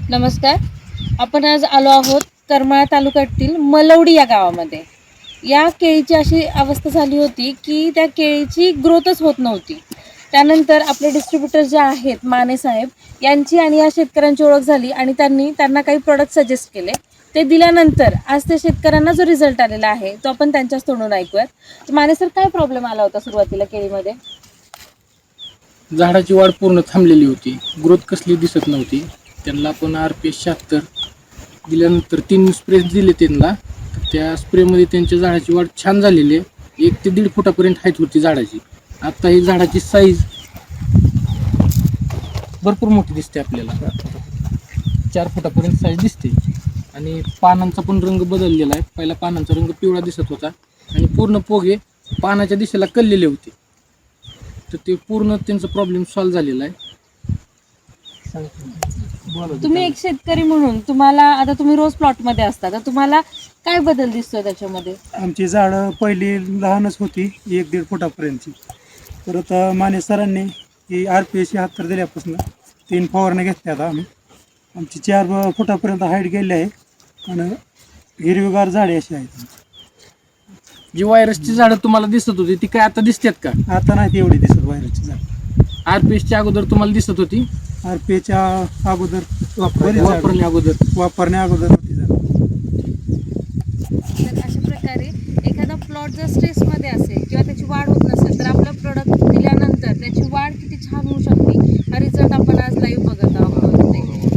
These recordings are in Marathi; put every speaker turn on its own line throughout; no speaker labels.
नमस्कार. आपण आज आलो आहोत करमाळा तालुक्यातील मलवडी या गावामध्ये. या केळीची अशी अवस्था झाली होती की त्या केळीची ग्रोथच होत नव्हती. त्यानंतर आपले डिस्ट्रीब्युटर जे आहेत माने साहेब यांची आणि या शेतकऱ्यांची ओळख झाली आणि त्यांना काही प्रोडक्ट सजेस्ट केले. ते दिल्यानंतर आज त्या शेतकऱ्यांना जो रिझल्ट आलेला आहे तो आपण त्यांच्याच तोंडून ऐकूयात. माने सर, काय प्रॉब्लेम आला होता सुरुवातीला केळीमध्ये?
झाडाची वाढ पूर्ण थांबलेली होती, ग्रोथ कसली दिसत नव्हती. त्यांना आपण RPS 76 दिल्यानंतर 3 स्प्रे दिले त्यांना. त्या स्प्रेमध्ये त्यांच्या झाडाची वाढ छान झालेली आहे. 1 ते 1.5 फुटापर्यंत हाईट होती झाडाची. आता ही झाडाची साईज भरपूर मोठी दिसते आपल्याला, 4 फुटापर्यंत साईज दिसते. आणि पानांचा पण रंग बदललेला आहे. पहिला पानांचा रंग पिवळा दिसत होता आणि पूर्ण पोगे पानाच्या दिशेला कललेले होते. तर ते पूर्ण त्यांचा प्रॉब्लेम सॉल्व्ह झालेला आहे.
तुम्ही एक शेतकरी म्हणून तुम्ही रोज प्लॉटमध्ये असता, तर तुम्हाला काय बदल दिसतोय त्याच्यामध्ये?
आमची झाडं पहिली लहानच होती, 1-1.5 फुटापर्यंतची. तर आता माने सरांनी ही RPS 76 दिल्यापासून 3 फवारण्या घेतल्या. आता आमची 4 फुटापर्यंत हाईट गेली आहे आणि हिरवीगार झाडे अशी आहेत.
जी व्हायरसची झाडं तुम्हाला दिसत होती ती काय आता दिसतात का?
आता नाही एवढी दिसत व्हायरसची झाड.
RPSच्या अगोदर तुम्हाला दिसत होती?
RPSच्या अगोदर वापरण्या अगोदर होती झाड.
तर अशा प्रकारे एखादा प्लॉट जर स्ट्रेसमध्ये असेल किंवा त्याची वाढ होत नसेल तर आपलं प्रोडक्ट दिल्यानंतर त्याची वाढ किती छान होऊ शकते हा रिझल्ट आपण आज लाईव्ह बघत आहोत.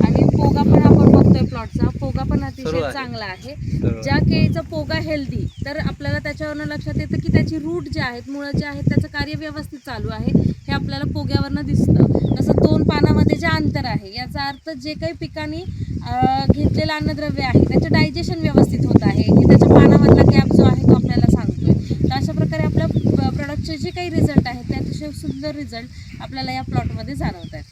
आणि पोगा पण आपण बघतोय, प्लॉटचा पोगा पण अतिशय चांगला आहे. ज्या केळीचा पोगा हेल्दी, तर आपल्याला त्याच्यावरनं लक्षात येतं की त्याची रूट जे आहेत, मुळं जे आहेत, त्याचं कार्य व्यवस्थित चालू आहे हे आपल्याला पोग्यावरनं दिसतं. तसं 2 पानामध्ये जे अंतर आहे याचा अर्थ जे काही पिकांनी घेतलेलं अन्नद्रव्य आहे त्याचं डायजेशन व्यवस्थित होत आहे, की त्याच्या पानामधला गॅप जो आहे तो आपल्याला सांगतोय. तर अशा प्रकारे आपल्या प्रोडक्टचे जे काही रिझल्ट आहेत ते अतिशय सुंदर रिझल्ट आपल्याला या प्लॉटमध्ये जाणवत आहेत.